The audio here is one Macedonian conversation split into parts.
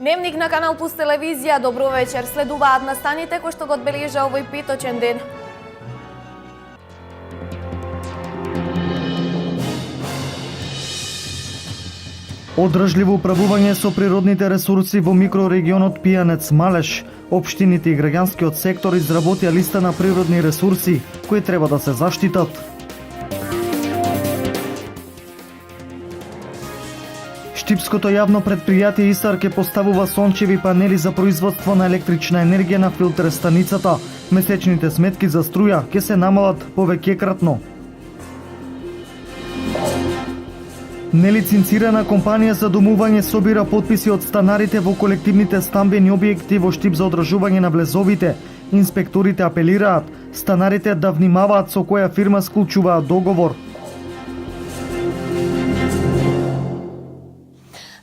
Дневник на Канал Плюс телевизија, добро вечер. Следуваат настаните кои што го одбележа овој петочен ден. Одржливо управување со природните ресурси во микрорегионот Пијанец Малеш. Општините и граѓанскиот сектор изработија листа на природни ресурси кои треба да се заштитат. Штипското јавно предпријатие ИСАР ќе поставува сончеви панели за производство на електрична енергија на филтер станицата. Месечните сметки за струја ќе се намалат повеќекратно. Нелиценцирана компанија за домување собира потписи од станарите во колективните стамбени објекти во Штип за одржување на влезовите. Инспекторите апелираат станарите да внимаваат со која фирма склучуваат договор.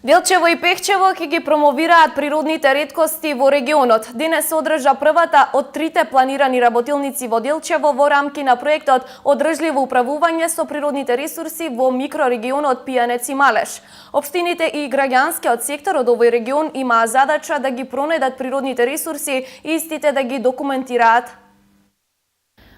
Делчево и Пехчево ќе ги промовираат природните реткости во регионот. Денес се одржа првата од трите планирани работилници во Делчево во рамки на проектот Одржливо управување со природните ресурси во микрорегионот Пијанец и Малеш. Општините и граѓанскиот сектор од овој регион имаа задача да ги пронајдат природните ресурси и истите да ги документираат.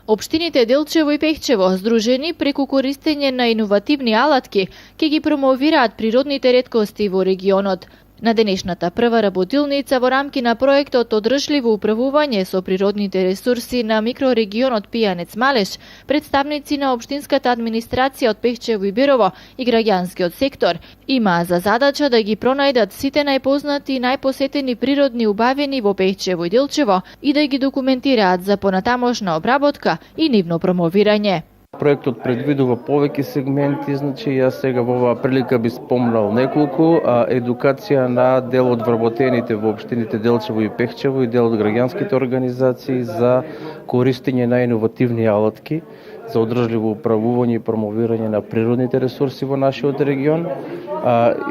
Општините Делчево и Пехчево, здружени преку користење на иновативни алатки, ќе ги промовираат природните реткости во регионот. На денешната прва работилница во рамки на проектот Одржливо управување со природните ресурси на микрорегионот Пијанец Малеш, представници на општинската администрација од Пехчево и Берово и граѓанскиот сектор имаа за задача да ги пронајдат сите најпознати и најпосетени природни убавини во Пехчево и Делчево и да ги документираат за понатамошна обработка и нивно промовирање. Проектот предвидува повеќе сегменти, јас сега во оваа прилика би спомнал неколку, едукација на дел од вработените во општините Делчево и Пехчево и дел од граѓанските организации за користење на иновативни алатки за одржливо управување и промовирање на природните ресурси во нашиот регион.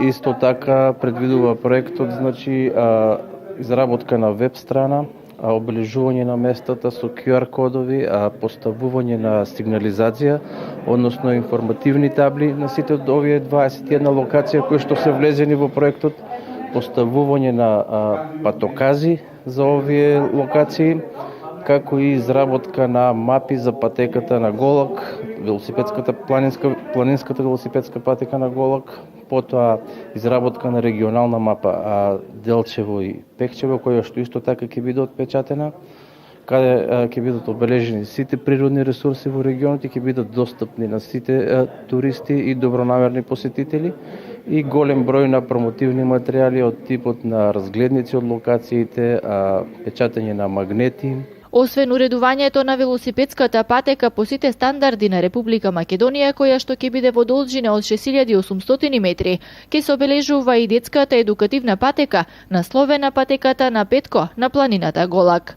Исто така предвидува проектот изработка на веб страна, обележување на местата со QR кодови, поставување на сигнализација, односно информативни табли на сите од овие 21 локација кои што се влезени во проектот, поставување на патокази за овие локации, како и изработка на мапи за патеката на Голак, планинската велосипедска патека на Голак, потоа изработка на регионална мапа Делчево и Пехчево, која што исто така ќе биде отпечатена, каде ќе бидат обележени сите природни ресурси во регионот и ќе бидат достапни на сите туристи и добронамерни посетители и голем број на промотивни материјали од типот на разгледници од локациите, печатање на магнети. Освен уредувањето на велосипедската патека по сите стандарди на Република Македонија, која што ќе биде во должина од 6800 метри, ќе се обележува и детската едукативна патека, насловена патеката на Петко на планината Голак.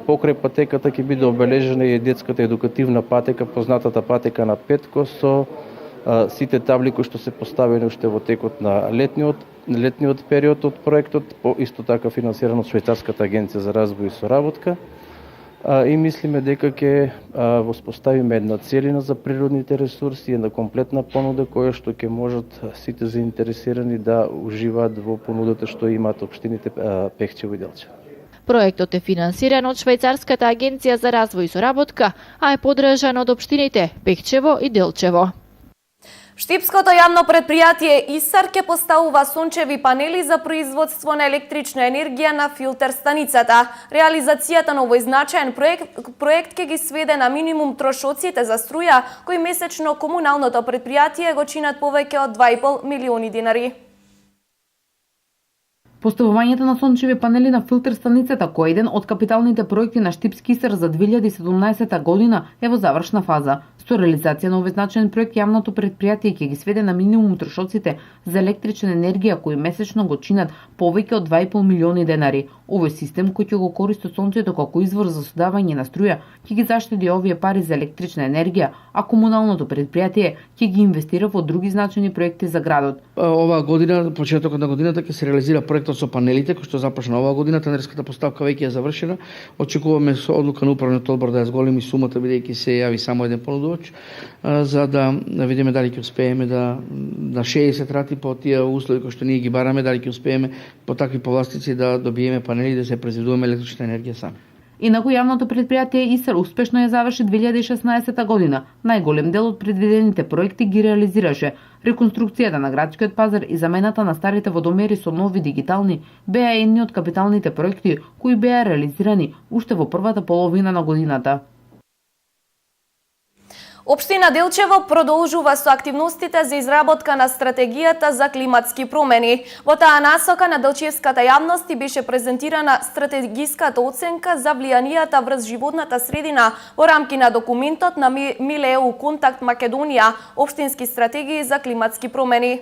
Покрај патеката ќе биде обележена и детската едукативна патека, познатата патека на Петко, со сите табли кои што се поставени уште во текот на летниот период од проектот, исто така финансирано од Швајцарската агенција за развој и соработка. И мислиме дека ќе воспоставиме една целина за природните ресурси и една комплетна понуда која што ќе можат сите заинтересирани да уживаат во понудата што имаат општините Пехчево и Делчево. Проектот е финансиран од Швајцарската агенција за развој и соработка, а е поддржан од општините Пехчево и Делчево. Штипското јавно предпријатие ИСАР ќе поставува сончеви панели за производство на електрична енергија на филтер станицата. Реализацијата на овој значаен проект ќе ги сведе на минимум трошоците за струја, кои месечно комуналното предпријатие го чинат повеќе од 2,5 милиони динари. Поставувањето на сончеви панели на филтер станицата, кој е еден од капиталните проекти на Штипски ИСАР за 2017 година, е во завршна фаза. Со реализација на овој значаен проект, јавното предпријатие ќе ги сведе на минимум трошоците за електрична енергија кои месечно го чинат повеќе од 2,5 милиони денари. Овој систем кој ќе го користи сонцето како извор за содавање на струја ќе ги заштеди овие пари за електрична енергија, а комуналното предпријатие ќе ги инвестира во други значајни проекти за градот. Оваа година, почетокот на годината ќе се реализира проектот проектот со панелите, кој што започна оваа година, тендерската поставка веќе е завршена. Очекуваме со одлука на управниот одбор да ја зголеми сумата, бидејќи се јави само еден понудувач, за да видиме дали ќе успееме да 60 рати по тие услови кои што ние ги бараме, дали ќе успееме по такви повластици да добиеме панели и да се произведуваме електрична енергија сами. Инаку јавното предпријатие ИСР успешно ја заврши 2016 година. Најголем дел од предвидените проекти ги реализираше. Реконструкцијата на градскиот пазар и замената на старите водомери со нови дигитални беа едни од капиталните проекти кои беа реализирани уште во првата половина на годината. Општина Делчево продолжува со активностите за изработка на стратегијата за климатски промени. Во таа насока на делчевската јавност и беше презентирана стратегиската оценка за влијанијата врз животната средина во рамки на документот на Милеу Контакт Македонија, општински стратегии за климатски промени.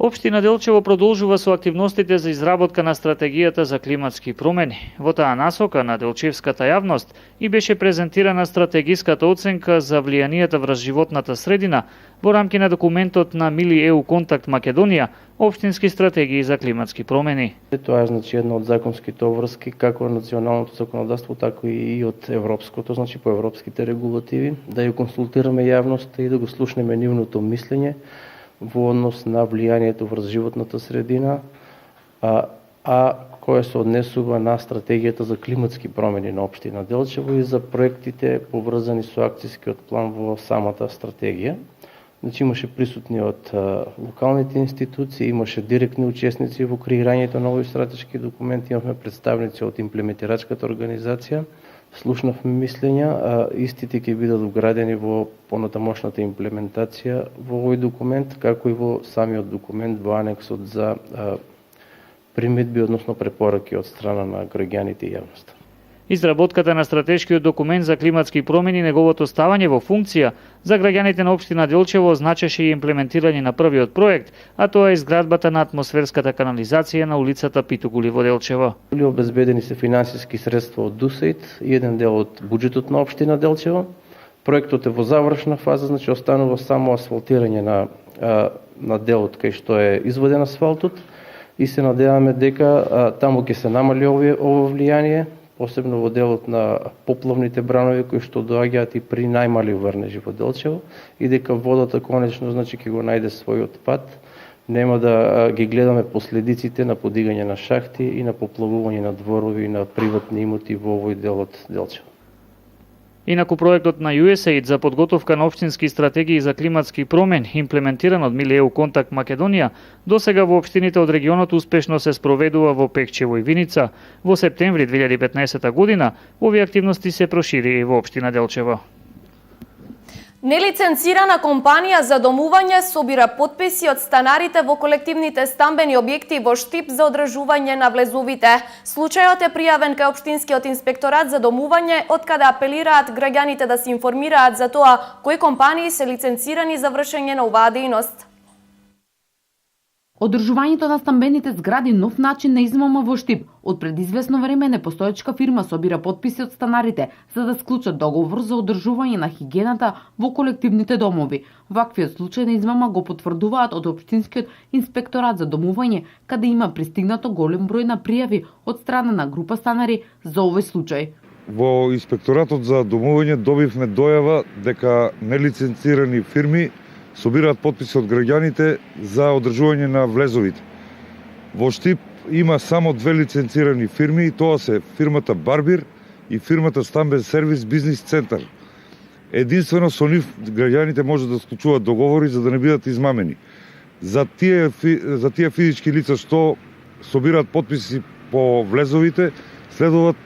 Општина Делчево продолжува со активностите за изработка на стратегијата за климатски промени. Во таа насока на делчевската јавност и беше презентирана стратегиската оценка за влијанијата врз животната средина во рамки на документот на Милеу Контакт Македонија, општински стратегии за климатски промени. Тоа е една од законските обврски како националното законодавство, така и од европското, по европските регулативи, да ја консултираме јавноста и да го слушнеме нивното мислење во однос на влијанието врз животната средина, кое се однесува на стратегијата за климатски промени на општина Делчево и за проектите поврзани со акцијскиот план во самата стратегија. Имаше присутни од локалните институции, имаше директни учесници во креирањето на овој стратешки документ, имавме представници од имплементирачката организација, слушнавме мислења, истите ќе бидат вградени во понатамошната имплементација во овој документ, како и во самиот документ во анексот за примедби, односно препораки од страна на граѓаните и јавноста. Изработката на стратешкиот документ за климатски промени и неговото ставање во функција за граѓаните на општина Делчево значеше и имплементирање на првиот проект, а тоа е изградбата на атмосферската канализација на улицата Питогули во Делчево. Обезбедени се финансиски средства од ДУСЕИД и еден дел од буџетот на општина Делчево. Проектот е во завршна фаза, останува само асфалтирање на делот кај што е изводен асфалтот и се надеваме дека таму ќе се намали ово влијание, посебно во делот на поплавните бранови кои што доаѓаат и при најмали врнежи во Делчево и дека водата конечно ќе го најде својот пат. Нема да ги гледаме последиците на подигање на шахти и на поплавување на дворови и на приватни имоти во овој дел од Делчево. Инаку проектот на USAID за подготовка на општински стратегии за климатски промени, имплементиран од Милеу Контакт Македонија, досега во општините од регионот успешно се спроведува во Пекчево и Виница. Во септември 2015 година овие активности се прошири и во општина Делчево. Нелиценцирана компанија за домување собира потписи од станарите во колективните стамбени објекти во Штип за одржување на влезовите. Случајот е пријавен кај Општинскиот инспекторат за домување, од каде апелираат граѓаните да се информираат за тоа кои компании се лиценцирани за вршење на оваа дејност. Одржувањето на стамбените згради нов начин на измама во Штип. Од пред известно време непостоечка фирма собира потписи од станарите за да склучат договор за одржување на хигиената во колективните домови. Ваквиот случај на измама го потврдуваат од Општинскиот инспекторат за домување, каде има пристигнато голем број на пријави од страна на група станари за овој случај. Во инспекторатот за домување добивме дојава дека нелиценцирани фирми собираат потписи од граѓаните за одржување на влезовите. Во Штип има само две лиценцирани фирми, и тоа се фирмата Барбир и фирмата Стамбен сервис бизнис центар. Единствено со нив граѓаните може да склучуваат договори за да не бидат измамени. За тие физички лица што собираат потписи по влезовите следуваат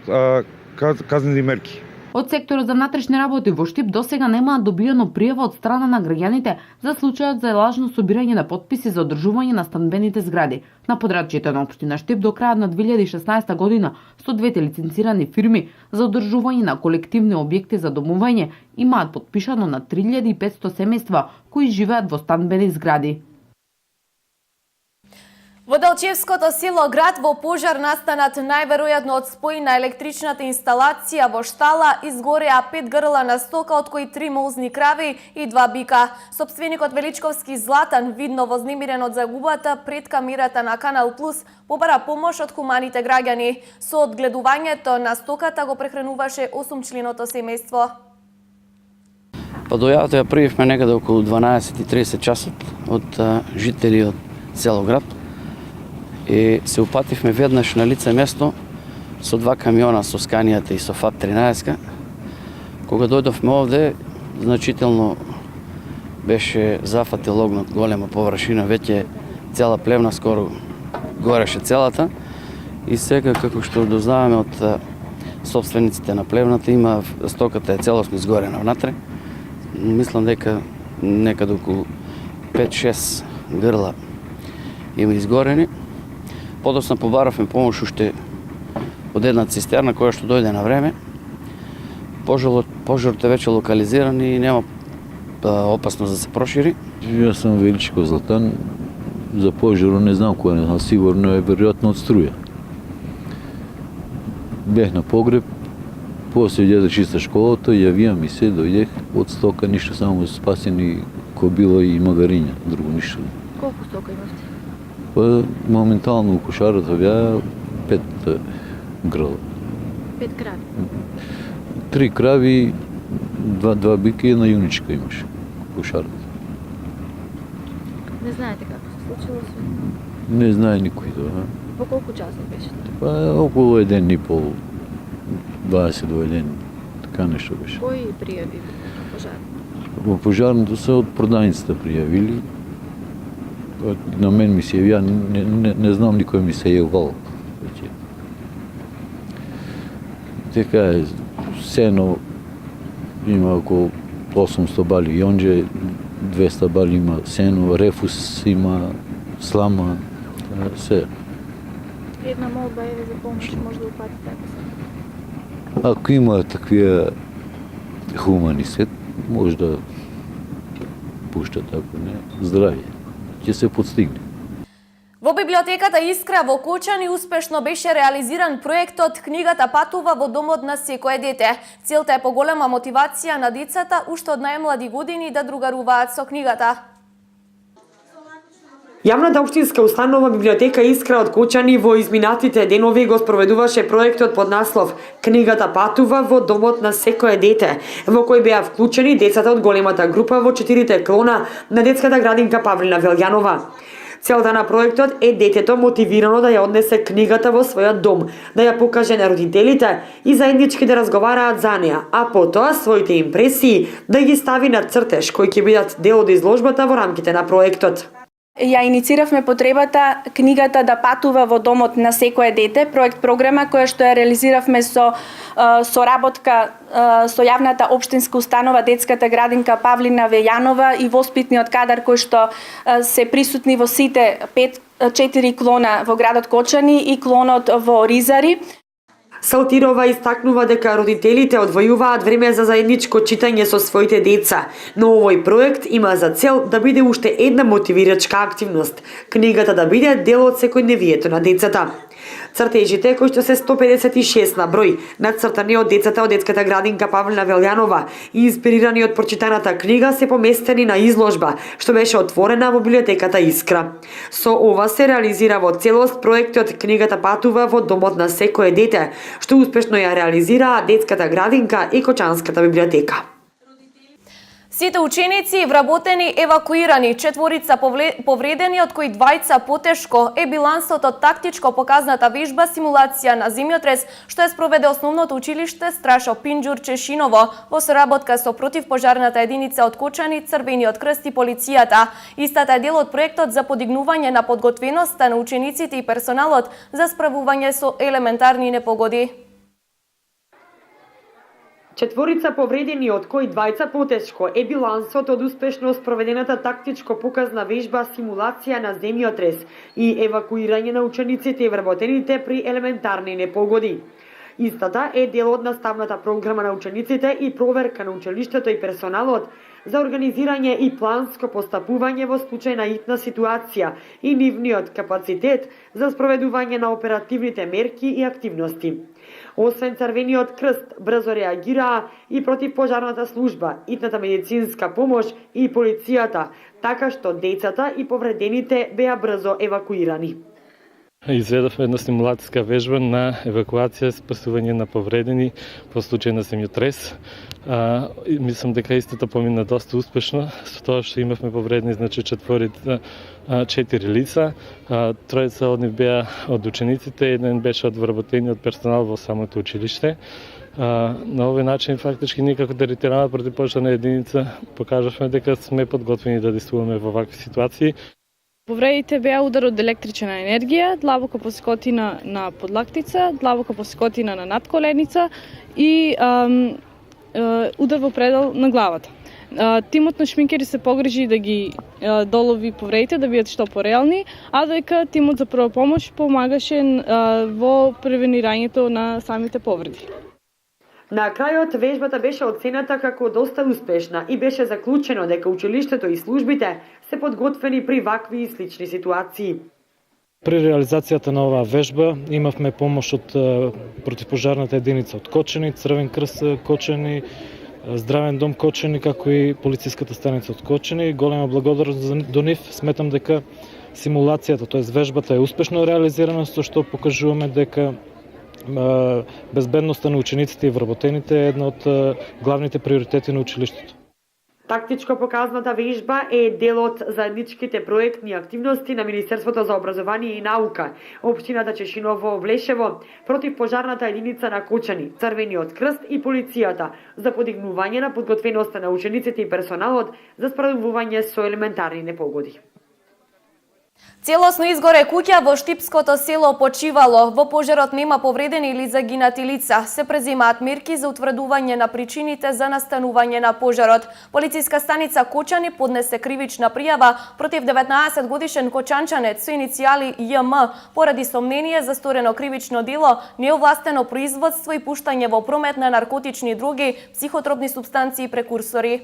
казнени мерки. Од секторот за внатрешни работи во Штип досега нема добиено пријава од страна на граѓаните за случајот за лажно собирање на потписи за одржување на станбените згради. На подрачјето на општина Штип до крајот на 2016 година 102 лиценцирани фирми за одржување на колективни објекти за домување имаат потпишано на 3500 семејства кои живеат во станбени згради. Во Делчевското село град во пожар настанат најверојатно од спој на електричната инсталација во штала изгореа 5 грла на стока, од кои 3 молзни крави и 2 бика. Собственикот Величковски Златан, видно вознемирен од загубата пред камерата на Канал Плюс, побара помош од хуманите граѓани. Со одгледувањето на стоката го прехрануваше 8-членото семејство. Па дојавата ја пријавме некаде околу 12:30 часот од жители од село град и се упативме веднаш на лице место со 2 камиона со Сканијата и со ФАП-13. Кога дојдовме овде, значително беше зафатил огнот, голема површина, веќе цела плевна скоро гореше целата и сега, како што дознаваме од собствениците на плевната, има стоката е целосно изгорена внатре. Мислам дека некаде околу 5-6 грла има изгорени. Подоцна побаравме помош уште од една цистерна која што дојде на време. Пожарот е веќе локализиран и нема опасност да се прошири. Јас сум Величков Златан. За пожарот не знам кој, а сигурно е веројатно од струја. Бех на погреб, после иде да чиста школата, јавија ми се, дојдех од стока, ништо, само спасени кобила и магариња, друго ништо. Колку стока имавте? Па, моментално у кошарата беа 5 грла. 5 крави? 3 крави, 2 бика и една јуничка имаше у кошарата. Не знаете како се случило све? Не знае никој тоа. Во колку часот беше? Па, околу 1,5, 20 до 1, така нешто беше. Кои пријави пожар? Во пожарното се од продајницата пријавили. На мен ми се јавија, не знам никој ми се јавал. Така е, сено има околу 800 бали јонџе, 200 бали има сено, рефус има, слама, се. Една молба е за помош, може да упатите ако се. Ако има таквија хумани свет, може да пуштат, ако не, здравје. Ќе се подстигне. Во библиотеката Искра во Кочани успешно беше реализиран проектот Книгата патува во домот на секое дете. Целта е поголема мотивација на децата уште од најмлади години да другаруваат со книгата. Јавната општинска установа Библиотека Искра од Кочани во изминатите денови го спроведуваше проектот под наслов Книгата патува во домот на секое дете, во кој беа вклучени децата од големата група во 4 клона на детската градинка Павлина Велјанова. Целта на проектот е детето мотивирано да ја однесе книгата во својот дом, да ја покаже на родителите и заеднички да разговараат за неа, а потоа своите импресии да ги стави на цртеж кои ќе бидат дел од изложбата во рамките на проектот. Ја иницииравме потребата книгата да патува во домот на секое дете, проект програма која што ја реализиравме со соработка со јавната општинска установа детската градинка Павлина Велјанова и воспитниот кадар кој што се присутни во сите 4 клона во градот Кочани и клонот во Ризари. Салтирова истакнува дека родителите одвојуваат време за заедничко читање со своите деца, но овој проект има за цел да биде уште една мотивирачка активност, книгата да биде дел од секојдневието на децата. Цртежите, кои што се 156 на број, нацртани од децата од детската градинка Павлина Велјанова и инспирирани од прочитаната книга, се поместени на изложба, што беше отворена во библиотеката Искра. Со ова се реализира во целост проектот Книгата патува во домот на секое дете, што успешно ја реализираа детската градинка и Кочанската библиотека. Сите ученици вработени евакуирани, 4 повредени, од кои 2 потешко, е билансот од тактичко показната вежба симулација на земјотрес, што ја спроведе основното училиште Страшо Пинџур Чешиново во соработка со противпожарната единица од Кочани, Црвениот крст и полицијата. Истата е дел од проектот за подигнување на подготвеноста на учениците и персоналот за справување со елементарни непогоди. 4 повредени, од кои 2 потешко, е билансот од успешно спроведената тактичко показна вежба симулација на земјотрес и евакуирање на учениците и вработените при елементарни непогоди. Истата е дел од наставната програма на учениците и проверка на училиштето и персоналот за организирање и планско постапување во случај на итна ситуација и нивниот капацитет за спроведување на оперативните мерки и активности. Освен Црвениот крст, брзо реагираа и противпожарната служба, итната медицинска помош и полицијата, така што децата и повредените беа брзо евакуирани. Изведовме една симулацијска вежба на евакуација и спасување на повредени во случај на земјотрес. Мислам дека истата помина доста успешно, со тоа што имавме повредени, значи 4 лица, тројца од нив беа од учениците, еден беше од вработениот персонал во самото училиште. На овој начин фактички ние како територијална противпожарна единица покажавме дека сме подготвени да действуваме во вакви ситуации. Повредите беа удар од електрична енергија, длабока посекотина на подлактица, длабока посекотина на надколеница и удар во предел на главата. Тимот на шминкери се погрижи да ги долови повредите, да бидат што пореални, а дека тимот за прва помош помагаше во превенирањето на самите повреди. На крајот вежбата беше оцената како доста успешна и беше заклучено дека училиштето и службите се подготвени при вакви и слични ситуации. При реализацијата на оваа вежба имавме помош од противпожарната единица од Кочани, Црвен крст Кочани, Здравен дом Кочани, како и полициската станица од Кочани. Голема благодарност до нив. Сметам дека симулацијата, тоест вежбата е успешно реализирана, со што покажуваме дека безбедноста на учениците и вработените е една од главните приоритети на училиштето. Тактичко показната вежба е дел од заедничките проектни активности на Министерството за образование и наука, општината Чешиново, Влешево, противпожарната единица на Кочани, Црвениот крст и полицијата за подигнување на подготвеноста на учениците и персоналот за справување со елементарни непогоди. Целосно изгоре куќа во Штипското село Почивало. Во пожарот нема повредени или загинати лица. Се преземаат мерки за утврдување на причините за настанување на пожарот. Полициска станица Кочани поднесе кривична пријава против 19 годишен кочанчанец со иницијали ЈМ поради сомнение за сторено кривично дело, неовластено производство и пуштање во промет на наркотични дроги, психотропни супстанции и прекурсори.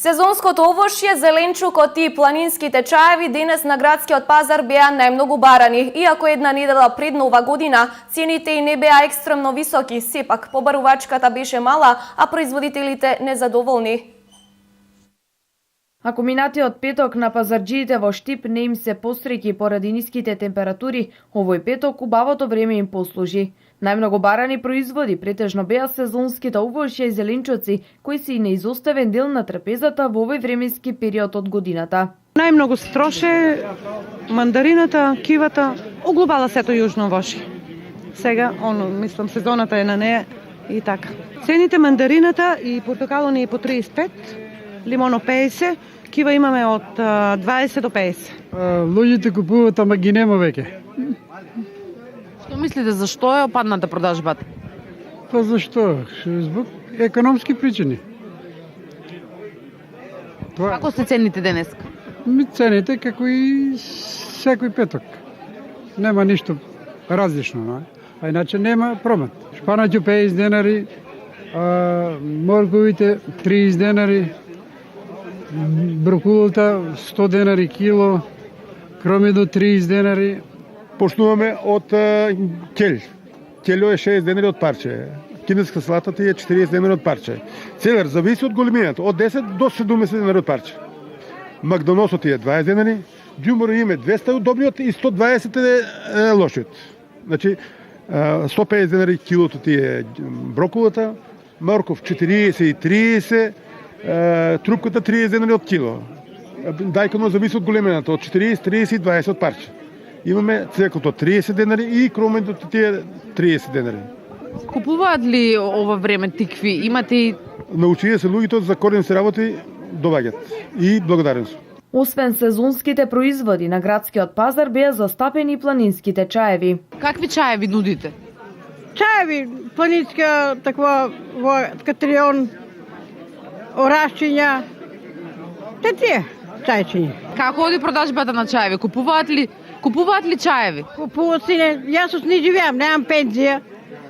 Сезонското овошје, зеленчукот и планинските чаеви денес на градскиот пазар беа најмногу барани. Иако една недела пред нова година, цените и не беа екстремно високи, сепак побарувачката беше мала, а производителите незадоволни. Ако минатиот петок на пазарџиите во Штип не им се посреќи поради ниските температури, овој петок убавото време им послужи. Најмногу барани производи претежно беа сезонските овошја и зеленчуци, кои се и неизоставен дел на трапезата во овој временски период од годината. Најмногу се троше мандарината, кивата, углобала сето јужно овошје. Сега, мислам, сезоната е на неја и така. Цените мандарината и портокало ни е по 35, лимоно 50, кива имаме од 20 до 50. Луѓето купуваат, ама ги нема веќе. Што мислите, зашто е опадната продажбата? Па зашто? Због економски причини. Како се цените денес? Цените како и секој петок. Нема ништо различно, а иначе нема промет. Шпанаќу 50 денари, морковите 30 денари, брокулата 100 денари кило, кромидо 30 денари. Почнуваме од ќел. Ќело е 6 денари од парче. Кинеска салата ти е 40 денари од парче. Целер зависи од големината, од 10 до 70 денари од парче. Макдоносот ти е 20 денари, џумбуро име 200 удобниот и 120 е лошиот. Значи 150 денари килото ти е брокулата, морков 40 и 30, трупката 30 денари од кило. Дајкано зависи од големината, од 40, 30 и 20 од парче. Имаме цвекото 30 денари и кромендото ти е 30 денари. Купуваат ли ова време тикви? Имате Научија се луѓето за корен се работи доваѓат и благодарен сум. Освен сезонските производи на градскиот пазар беа застапени планинските чаеви. Какви чаеви нудите? Чаеви, планинска, таква, катрион, орашчиња. Те тие чајчиња. Како оди продажбата на чаеви? Купуваат ли чаеви? Купуваат сине, јас не живеам, немам пензија.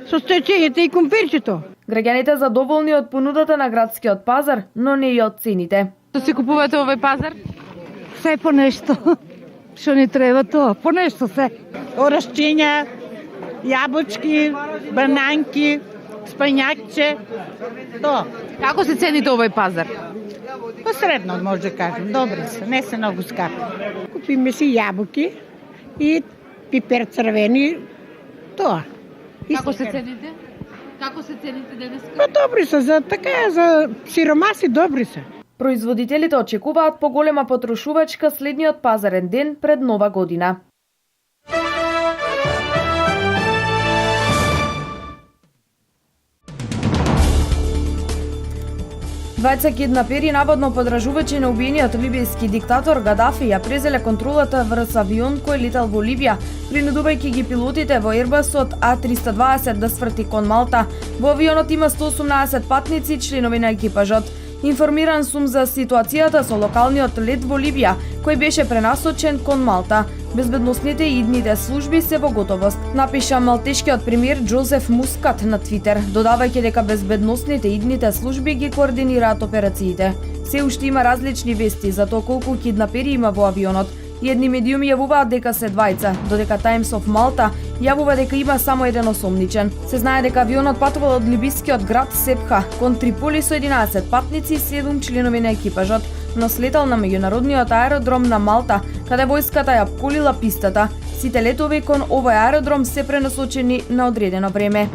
Со стечењето и кумпирчето. Граѓаните задоволни од понудата на градскиот пазар, но не и од цените. Што си купувате овој пазар? Се по нешто. Што ни треба тоа? По нешто се. Орашчиња, јабучки, бананки, спањакче. Тоа. Како се цените овој пазар? Посредно може да кажем. Добри се, не се многу скапи. Купиме си јабуки и пипер црвени. Тоа. Како се цените? Како се цените денеска? Па добри се, за така за сиромаси добри се. Производителите очекуваат поголема потрошувачка следниот пазарен ден пред Нова година. Двајца киднапери наводно подражувачи на убиениот либијски диктатор Гадафи ја презеле контролата врз авион кој летал во Либија, принудувајќи ги пилотите во Ербасот А320 да сврти кон Малта. Во авионот има 118 патници и членови на екипажот. Информиран сум за ситуацијата со локалниот лет во Либија, кој беше пренасочен кон Малта. Безбедносните и идните служби се во готовост, напиша малтешкиот премиер Џозеф Мускат на Твитер, додавајќи дека безбедносните и идните служби ги координираат операциите. Се уште има различни вести за тоа колку киднапери има во авионот. Едни медиуми јавуваат дека се двајца, додека Times of Malta јавува дека има само еден осомничен. Се знае дека авионот патувал од либискиот град Сепха кон Триполи со 11 патници и 7 членови на екипажот, но слетал на меѓународниот аеродром на Малта, каде војската ја обколила пистата. Сите летови кон овој аеродром се пренасочени на одредено време.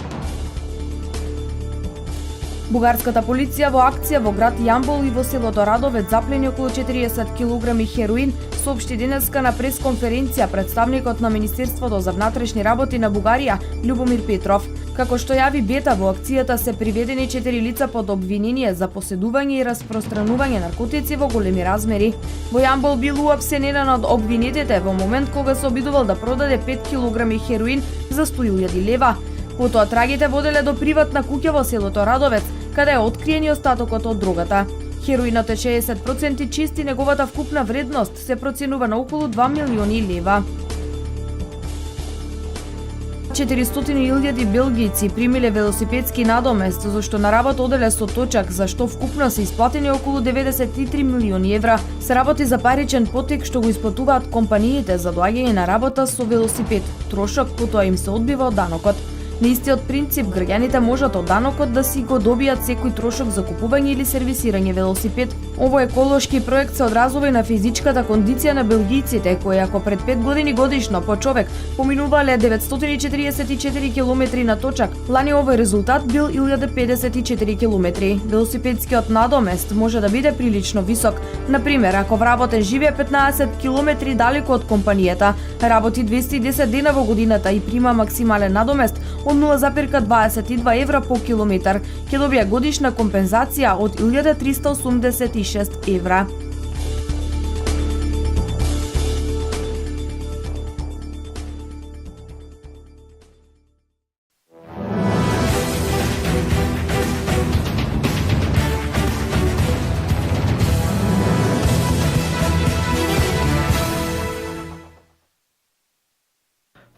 Бугарската полиција во акција во град Јамбол и во селото Радовец заплени околу 40 кг хероин, соопшти денеска на пресконференција представникот на Министерството за внатрешни работи на Бугарија, Љубомир Петров. Како што јави Бета, во акцијата се приведени 4 лица под обвинение за поседување и распространување наркотици во големи размери. Во Јамбол бил уапсен еден од обвинетите во момент кога се обидувал да продаде 5 кг хероин за 100.000 лева. Потоа трагите воделе до приватна куќа во селото Радовец, каде е откриен и остатокот од дрогата. Хероинот е 60% чист и неговата вкупна вредност се проценува на околу 2 милиони лева. 400.000 белгијци примиле велосипедски надомест, зашто на работа оделе со точак, за што вкупно се исплатени околу 93 милиони евра. Се работи за паричен потек што го исплатуваат компаниите за доаѓање на работа со велосипед. Трошок потоа им се одбива од данокот. На истиот принцип, граѓаните можат од данокот да си го добијат секој трошок за купување или сервисирање велосипед. Овој еколошки проект се одразува и на физичката кондиција на белгијците, кои ако пред 5 години годишно по човек поминувале 944 км на точак, лани овој резултат бил 1054 км. Велосипедскиот надомест може да биде прилично висок. Например, ако вработен живее 15 км далеко од компанијата, работи 210 дена во годината и прима максимален надомест од 0,22 евра по километар, ќе добија годишна компензација од 1386 евра.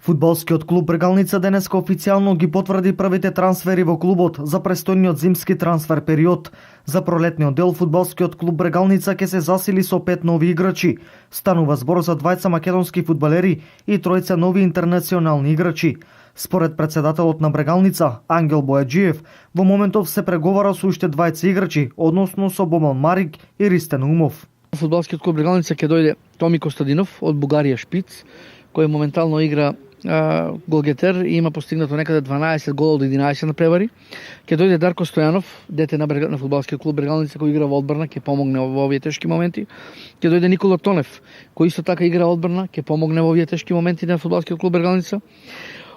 Фудбалскиот клуб Брегалница денеска официјално ги потврди првите трансфери во клубот за престојниот зимски трансфер период. За пролетниот дел фудбалскиот клуб Брегалница ќе се засили со 5 нови играчи. Станува збор за 2 македонски фудбалери и 3 нови интернационални играчи. Според председателот на Брегалница, Ангел Бојаджиев, во моментов се преговара со уште 2 играчи, односно со Боман Марик и Ристен Умов. Фудбалскиот клуб Брегалница ќе дојде Томи Костадинов од Бугарија Шпиц, кој моментално игра голгетер и има постигнато некаде 12 гола од 11 на превари. Ќе дојде Дарко Стојанов, дете на фудбалскиот клуб Брегалница, кој игра во одбрана, ќе помогне во овие тешки моменти. Ќе дојде Никола Тонев, кој исто така игра одбрана, ќе помогне во овие тешки моменти на фудбалскиот клуб Брегалница.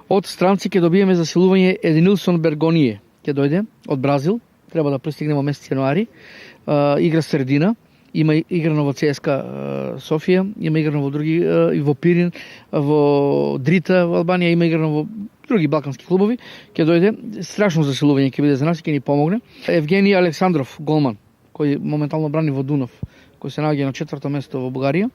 Од странци ќе добиеме засилување Единилсон Бергоние, ќе дојде од Бразил, треба да пристигне во месец јануари. Игра средина. Има играно во ЦСКА Софија, има играно во други, и во Пирин, во Дрита, во Албанија, има играно во други балкански клубови, ќе дојде страшно заселување ќе биде за нас и ќе ни помогне. Евгений Александров, голман, кој моментално брани во Дунав, кој се наоѓа на 4-то место во Бугарија.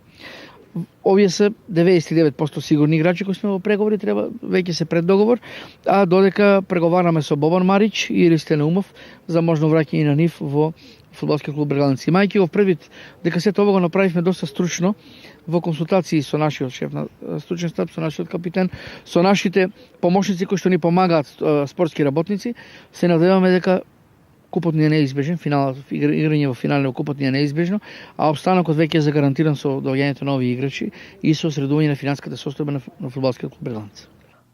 Овие се 99% сигурни играчи кои сме во преговори, треба веќе се пред договор, а додека преговараме со Бобан Марич и Ристен Умов за можно враќање на нив во фудбалскиот клуб Брегалници. Мајки го предвид дека сето ова го направивме доста стручно во консултации со нашиот шеф на стручен штаб, со нашиот капитен, со нашите помошници кои што ни помагаат спортски работници, се надеваме дека купот ни е неизбежен, играње во финале купот ни е неизбежно, а обстанокот веќе е загарантиран со доаѓањето на овие играчи и со средување на финансиската состојба на фудбалскиот клуб Брегалница.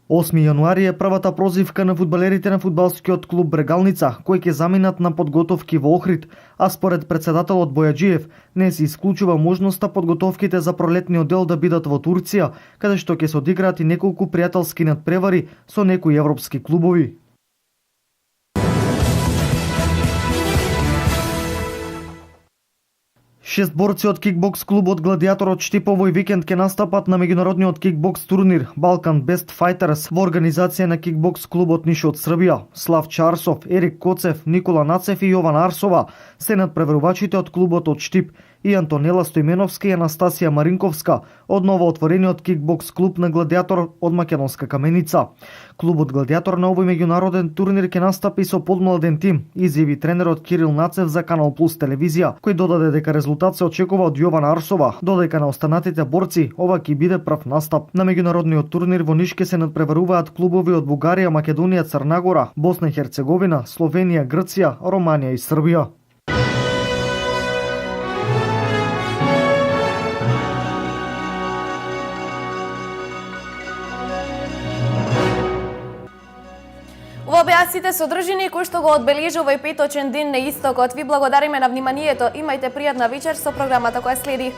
8 јануари е првата прозивка на фудбалерите на фудбалскиот клуб Брегалница, кои ќе заминат на подготовки во Охрид, а според председателот Бојаджиев не се исклучува можноста подготовките за пролетниот дел да бидат во Турција, каде што ќе се одиграат и неколку пријателски надпревари со некои европски клубови. Шест борци од кикбокс клубот Гладиатор од Штип овој викенд ќе настапат на меѓународниот кикбокс турнир Balkan Best Fighters во организација на кикбокс клубот Ниш од Србија. Слав Чарсов, Ерик Коцев, Никола Нацев и Јован Арсова се надпреварувачите од клубот од Штип и Антонела Стојменовска и Анастасија Маринковска од новоотворениот кикбокс клуб на Гладиатор од Македонска Каменица. Клубот Гладиатор на овој меѓународен турнир ќе настапи со подмладен тим, изјави тренерот Кирил Нацев за Канал Плюс телевизија, кој додаде дека резултат се очекува од Јован Арсова, додека на останатите борци ова ќе биде прв настап. На меѓународниот турнир во Ниш ќе се надпреваруваат клубови од Бугарија, Македонија, Црна Гора, Босна и Херцеговина, Словенија, Грција, Романија и Србија. Ова беа сите содржини кои што го одбележува и петочен ден на истокот. Ви благодариме на вниманието. Имајте пријатна вечер со програмата која следи.